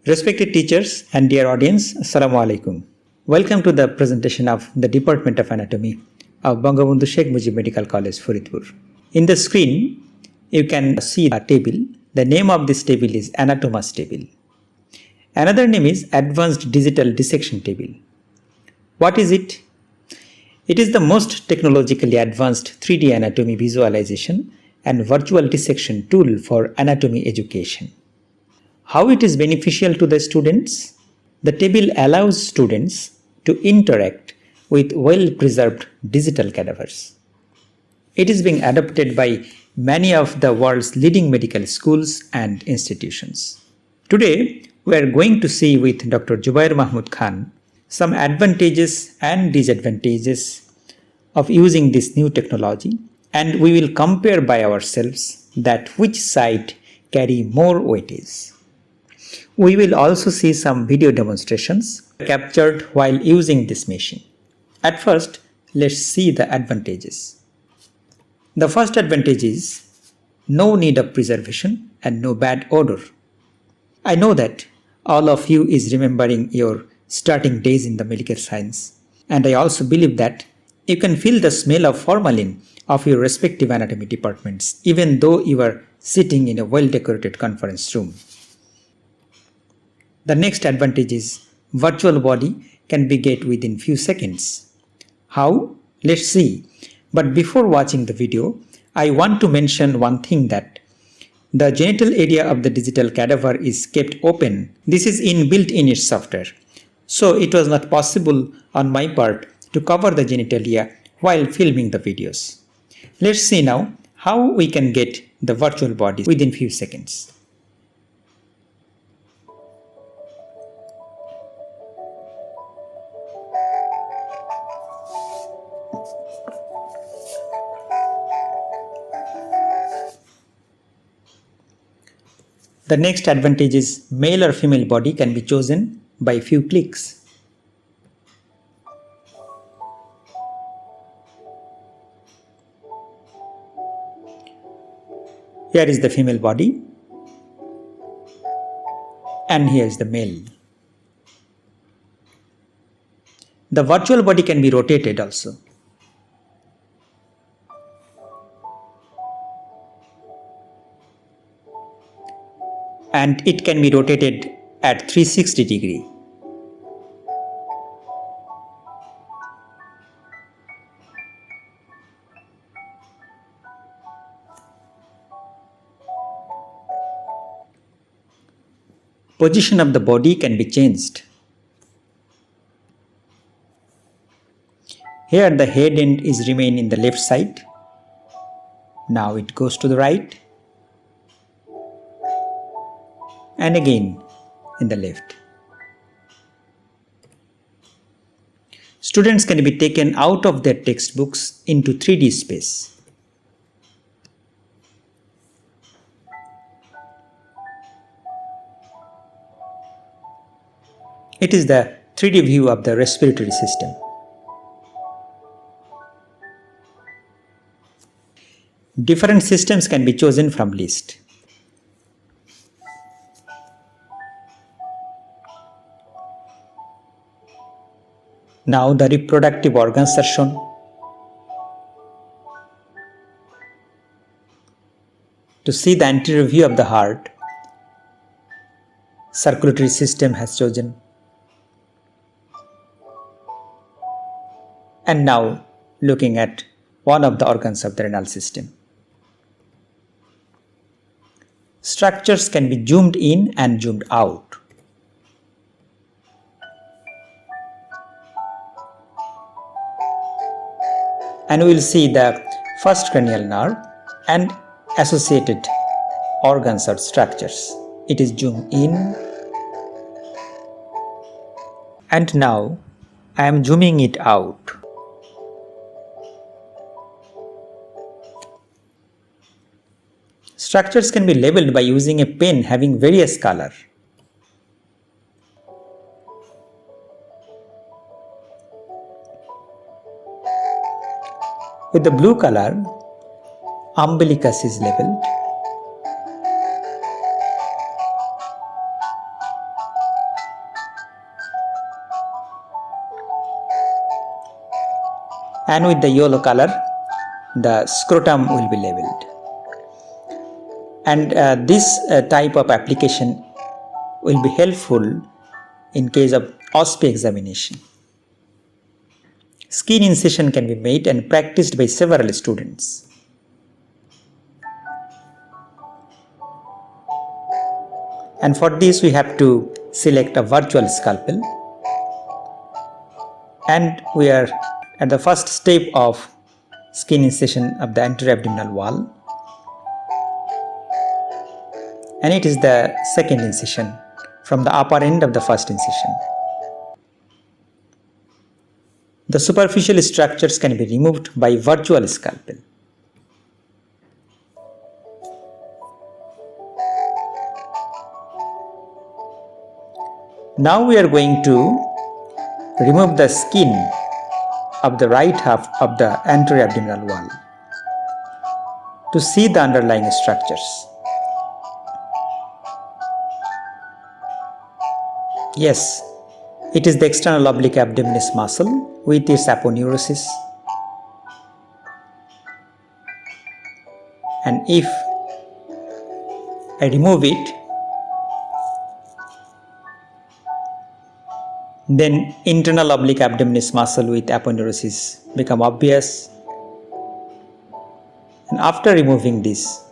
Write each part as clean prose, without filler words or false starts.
Respected teachers and dear audience, Assalamu alaikum. Welcome to the presentation of the Department of Anatomy of Bangabandhu Sheikh Mujib Medical College, Faridpur. In the screen, you can see a table. The name of this table is Anatomage table. Another name is Advanced Digital Dissection table. What is it? It is the most technologically advanced 3D anatomy visualization and virtual dissection tool for anatomy education. How it is beneficial to the students? The table allows students to interact with well-preserved digital cadavers. It is being adopted by many of the world's leading medical schools and institutions. Today, we are going to see with Dr. Jubair Mahmood Khan some advantages and disadvantages of using this new technology, and we will compare by ourselves that which side carry more weightage. We will also see some video demonstrations captured while using this machine. At first, let's see the advantages. The first advantage is no need of preservation and no bad odor. I know that all of you is remembering your starting days in the medical science, and I also believe that you can feel the smell of formalin of your respective anatomy departments even though you are sitting in a well-decorated conference room. The next advantage is virtual body can be get within few seconds. How? Let's see. But before watching the video, I want to mention one thing, that the genital area of the digital cadaver is kept open. This is inbuilt in its software. So it was not possible on my part to cover the genitalia while filming the videos. Let's see now how we can get the virtual body within few seconds. The next advantage is male or female body can be chosen by few clicks. Here is the female body and here is the male. The virtual body can be rotated also. And it can be rotated at 360 degree. Position of the body can be changed. Here the head end is remain in the left side. Now it goes to the right. And again in the left. Students can be taken out of their textbooks into 3D space. It is the 3D view of the respiratory system. Different systems can be chosen from list. Now the reproductive organs are shown. To see the anterior view of the heart, circulatory system has chosen. And now looking at one of the organs of the renal system. Structures can be zoomed in and zoomed out. And we will see the first cranial nerve and associated organs or structures. It is zoomed in. And now I am zooming it out. Structures can be labeled by using a pen having various color. With the blue color, umbilicus is labeled. and with the yellow color the scrotum will be labeled. And this type of application will be helpful in case of OSP examination. Skin incision can be made and practiced by several students. And for this we have to select a virtual scalpel, and we are at the first step of skin incision of the anterior abdominal wall, and it is the second incision from the upper end of the first incision. The superficial structures can be removed by virtual scalpel. Now we are going to remove the skin of the right half of the anterior abdominal wall to see the underlying structures. Yes, it is the external oblique abdominis muscle with its aponeurosis. And if I remove it, then internal oblique abdominis muscle with aponeurosis become obvious. And after removing this,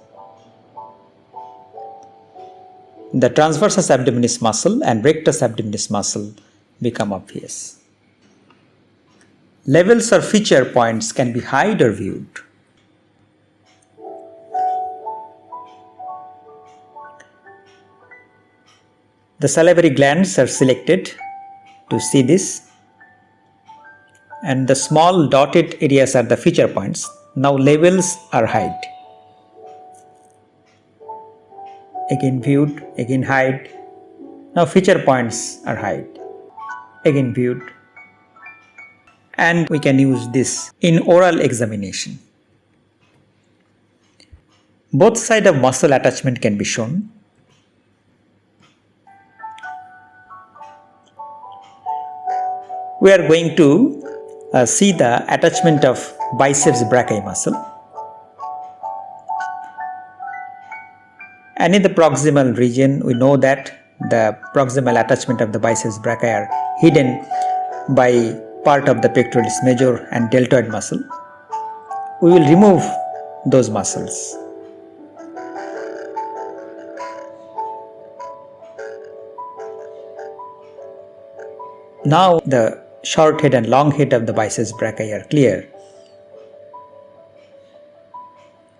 the transversus abdominis muscle and rectus abdominis muscle become obvious. Levels or feature points can be hid or viewed. The salivary glands are selected to see this, and the small dotted areas are the feature points. Now levels are hid. Again viewed, again hide. Now feature points are hide. Again viewed. And we can use this in oral examination. Both sides of muscle attachment can be shown. We are going to see the attachment of biceps brachii muscle. And in the proximal region, we know that the proximal attachment of the biceps brachii are hidden by part of the pectoralis major and deltoid muscle. We will remove those muscles. Now the short head and long head of the biceps brachii are clear,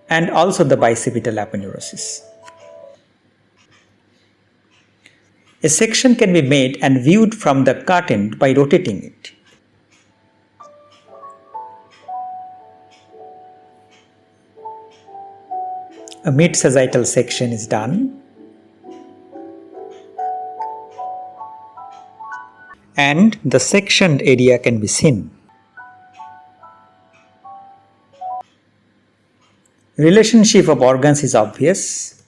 and also the bicipital aponeurosis. A section can be made and viewed from the cut end by rotating it. A mid-sagittal section is done, and the sectioned area can be seen. Relationship of organs is obvious.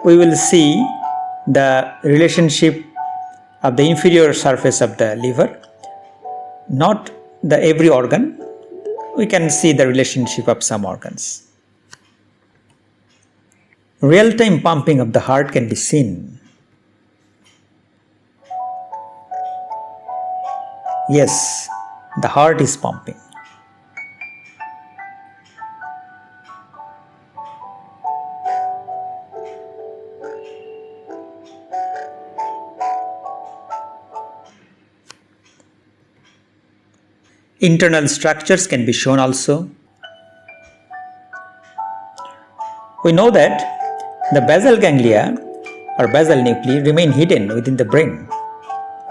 We will see the relationship of the inferior surface of the liver, not the every organ. We can see the relationship of some organs. Real-time pumping of the heart can be seen. Yes, the heart is pumping. Internal structures can be shown also. We know that the basal ganglia or basal nuclei remain hidden within the brain,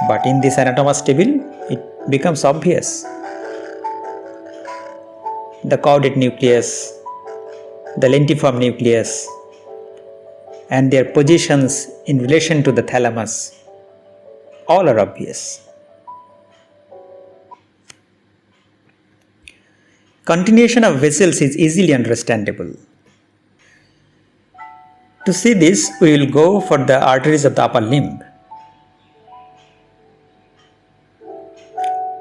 but in this Anatomage table it becomes obvious. The caudate nucleus, the lentiform nucleus, and their positions in relation to the thalamus, all are obvious. Continuation of vessels is easily understandable. To see this, we will go for the arteries of the upper limb.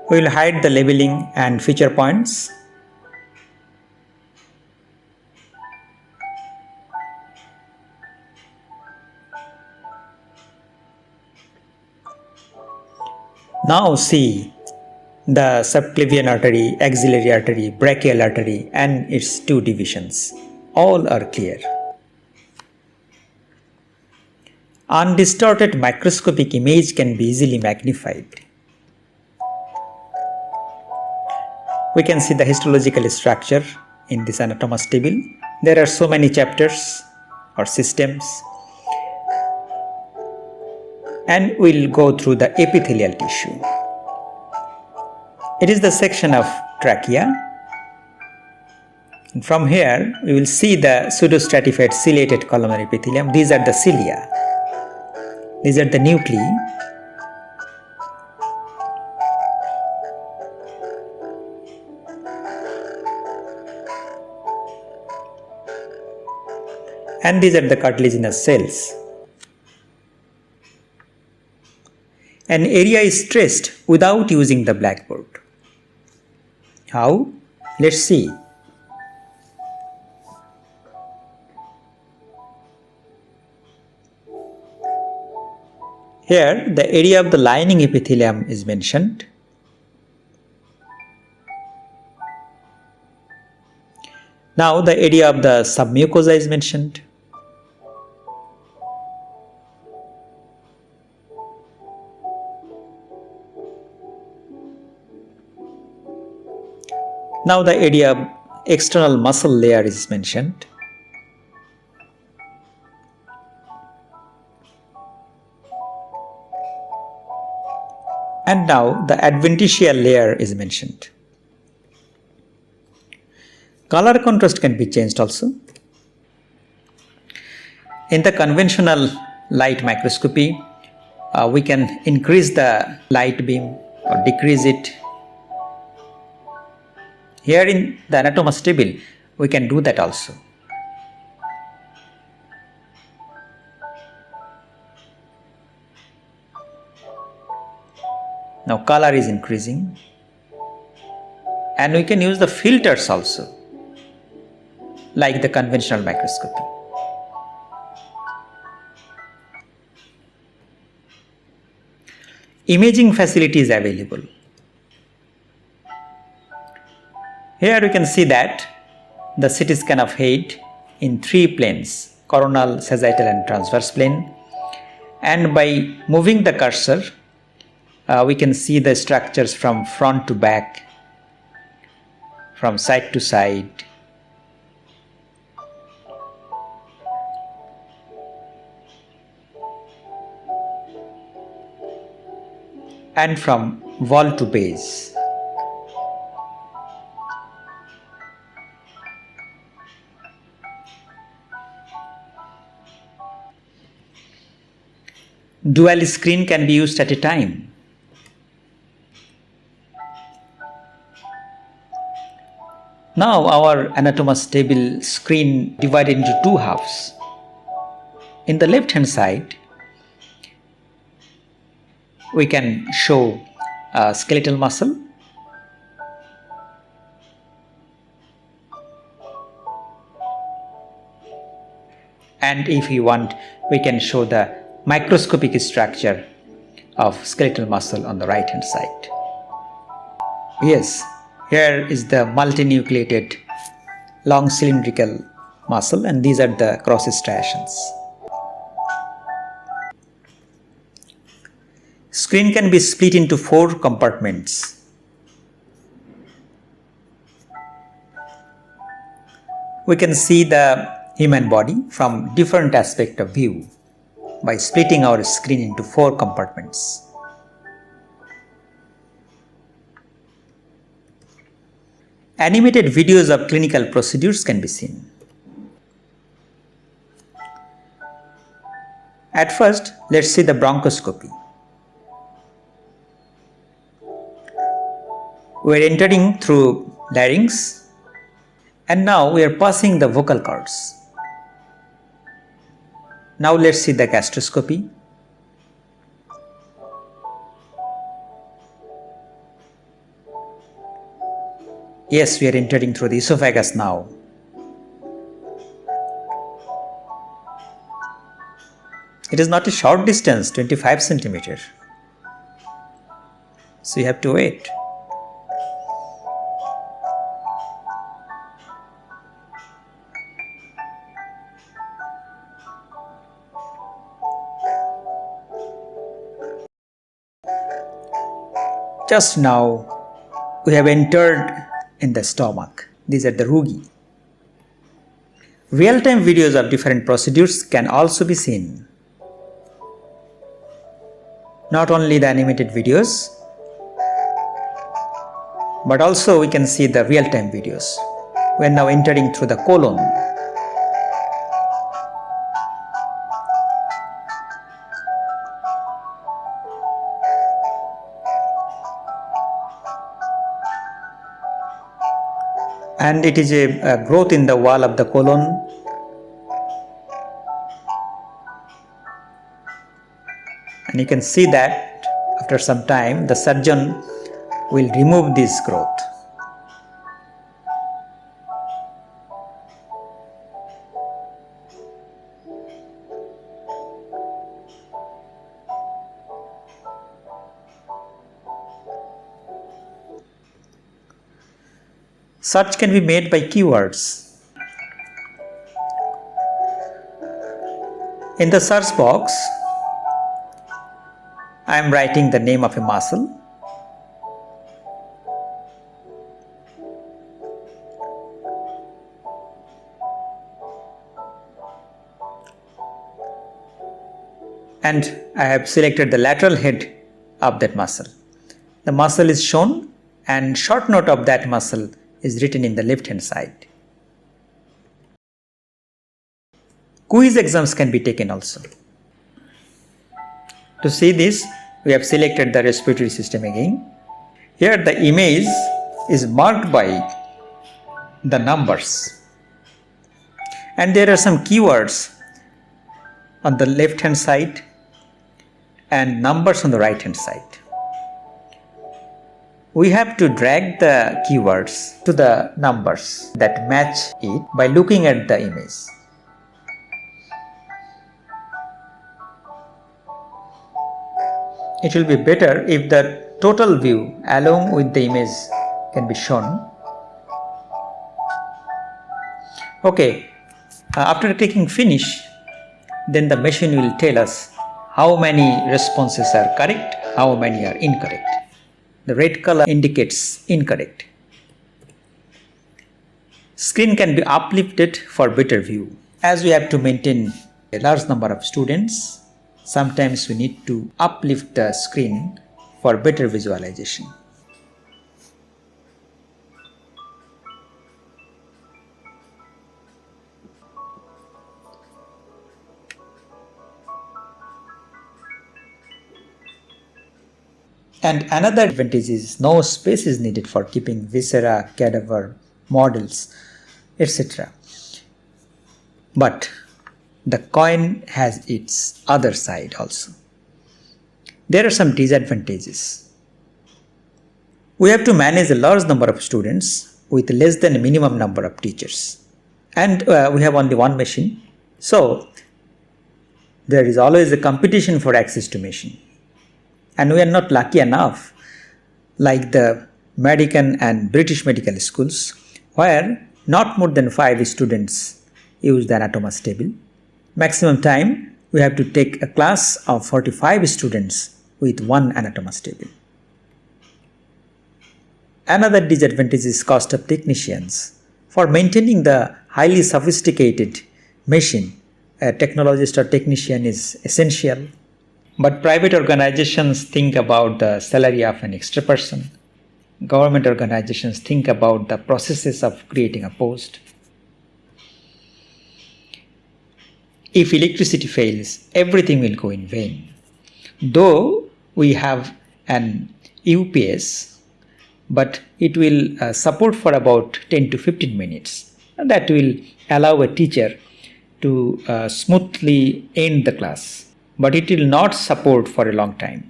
We will hide the labeling and feature points. Now see the subclavian artery, axillary artery, brachial artery and its two divisions. All are clear. Undistorted microscopic image can be easily magnified. We can see the histological structure in this Anatomage table. There are so many chapters or systems. And we'll go through the epithelial tissue. It is the section of trachea. And from here, we will see the pseudostratified ciliated columnar epithelium. These are the cilia. These are the nuclei. And these are the cartilaginous cells. An area is traced without using the blackboard. How? Let's see. Here, the area of the lining epithelium is mentioned. Now, the area of the submucosa is mentioned. Now the area of external muscle layer is mentioned. And now the adventitial layer is mentioned. Color contrast can be changed also. In the conventional light microscopy, we can increase the light beam or decrease it. Here in the Anatomage table, we can do that also. Now color is increasing. And we can use the filters also, like the conventional microscopy. Imaging facility is available. Here you can see that the CT scan of head in three planes, coronal, sagittal and transverse plane. And by moving the cursor, we can see the structures from front to back, from side to side. And from wall to base. Dual screen can be used at a time. Now our Anatomage table screen divided into two halves. In the left hand side, we can show skeletal muscle. And if we want, we can show the microscopic structure of skeletal muscle on the right hand side. Yes, here is the multinucleated long cylindrical muscle, and these are the cross striations. Screen can be split into 4 compartments. We can see the human body from different aspect of view by splitting our screen into 4 compartments. Animated videos of clinical procedures can be seen. At first, let's see the bronchoscopy. We are entering through larynx, and now we are passing the vocal cords. Now let's see the gastroscopy. Yes, we are entering through the esophagus now. It is not a short distance, 25 centimeter. So you have to wait. Just now, we have entered in the stomach. These are the rugi. Real-time videos of different procedures can also be seen. Not only the animated videos, but also we can see the real-time videos. We are now entering through the colon. And it is a growth in the wall of the colon. And you can see that after some time the surgeon will remove this growth. Search can be made by keywords. In the search box, I am writing the name of a muscle. And I have selected the lateral head of that muscle. The muscle is shown and short note of that muscle is written in the left hand side. Quiz exams can be taken also. To see this, we have selected the respiratory system again. Here the image is marked by the numbers. And there are some keywords on the left hand side and numbers on the right hand side. We have to drag the keywords to the numbers that match it by looking at the image. It will be better if the total view along with the image can be shown. Okay, after clicking finish, then the machine will tell us how many responses are correct, how many are incorrect. The red color indicates incorrect. Screen can be uplifted for better view. As we have to maintain a large number of students, sometimes we need to uplift the screen for better visualization. And another advantage is no space is needed for keeping viscera, cadaver, models, etc. But the coin has its other side also. There are some disadvantages. We have to manage a large number of students with less than a minimum number of teachers. And we have only one machine. So there is always a competition for access to machine. And we are not lucky enough like the American and British medical schools where not more than 5 students use the Anatomage table. Maximum time we have to take a class of 45 students with one Anatomage table. Another disadvantage is cost of technicians. For maintaining the highly sophisticated machine, a technologist or technician is essential. But private organizations think about the salary of an extra person. Government organizations think about the processes of creating a post. If electricity fails, everything will go in vain. Though we have an UPS, but it will support for about 10 to 15 minutes. That will allow a teacher to smoothly end the class. But it will not support for a long time.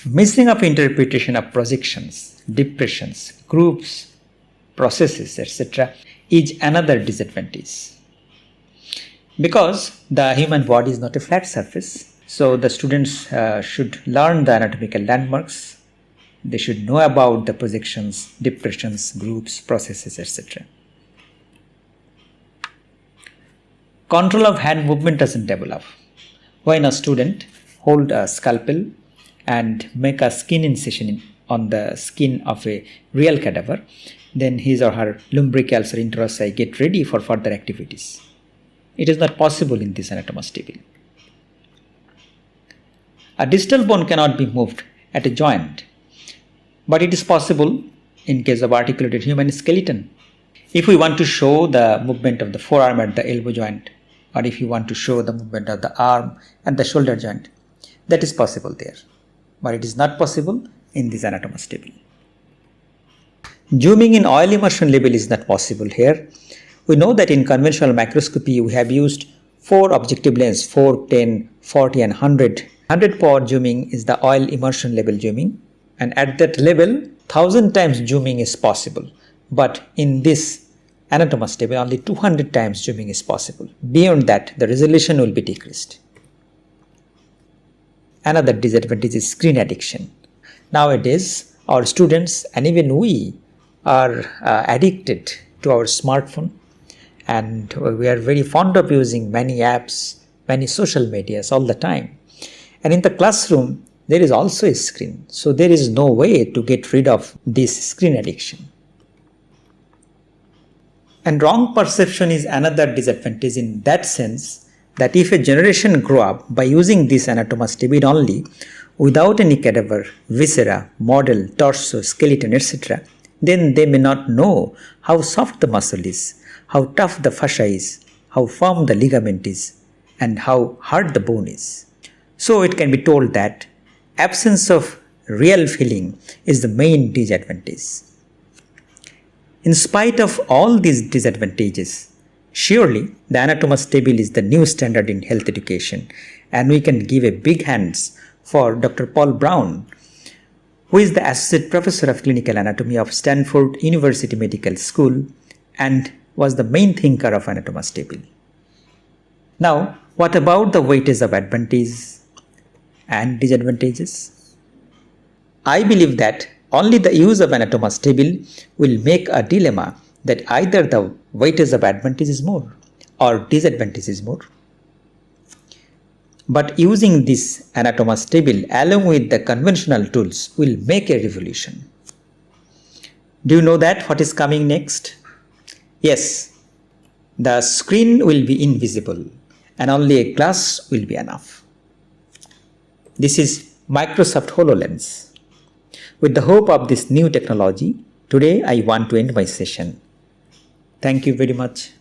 Missing of interpretation of projections, depressions, groups, processes, etc. is another disadvantage. Because the human body is not a flat surface, so the students should learn the anatomical landmarks. They should know about the projections, depressions, groups, processes, etc. Control of hand movement doesn't develop. When a student hold a scalpel and make a skin incision on the skin of a real cadaver, then his or her lumbricals or interossei get ready for further activities. It is not possible in this anatomos table. A distal bone cannot be moved at a joint, but it is possible in case of articulated human skeleton. If we want to show the movement of the forearm at the elbow joint, or if you want to show the movement of the arm and the shoulder joint, that is possible there, but it is not possible in this anatomos table. Zooming in oil immersion level is not possible here. We know that in conventional microscopy we have used 4 objective lens, 4, 10, 40 and 100. 100 power zooming is the oil immersion level zooming, and at that level 1000 times zooming is possible. But in this anatomos table only 200 times zooming is possible. Beyond that the resolution will be decreased. Another disadvantage is screen addiction. Nowadays our students and even we are addicted to our smartphone, and we are very fond of using many apps, many social medias all the time. And in the classroom there is also a screen, so there is no way to get rid of this screen addiction. And wrong perception is another disadvantage in that sense that if a generation grow up by using this anatomos table only without any cadaver, viscera, model, torso, skeleton, etc., then they may not know how soft the muscle is, how tough the fascia is, how firm the ligament is, and how hard the bone is. So it can be told that absence of real feeling is the main disadvantage. In spite of all these disadvantages, surely the anatomos table is the new standard in health education, and we can give a big hands for Dr. Paul Brown, who is the Associate Professor of Clinical Anatomy of Stanford University Medical School and was the main thinker of anatomos table. Now, what about the weightage of advantages and disadvantages? I believe that only the use of anatomos table will make a dilemma that either the weightage of advantage is more or disadvantage is more. But using this anatomos table along with the conventional tools will make a revolution. Do you know that what is coming next? Yes, the screen will be invisible and only a glass will be enough. This is Microsoft HoloLens. With the hope of this new technology, today I want to end my session. Thank you very much.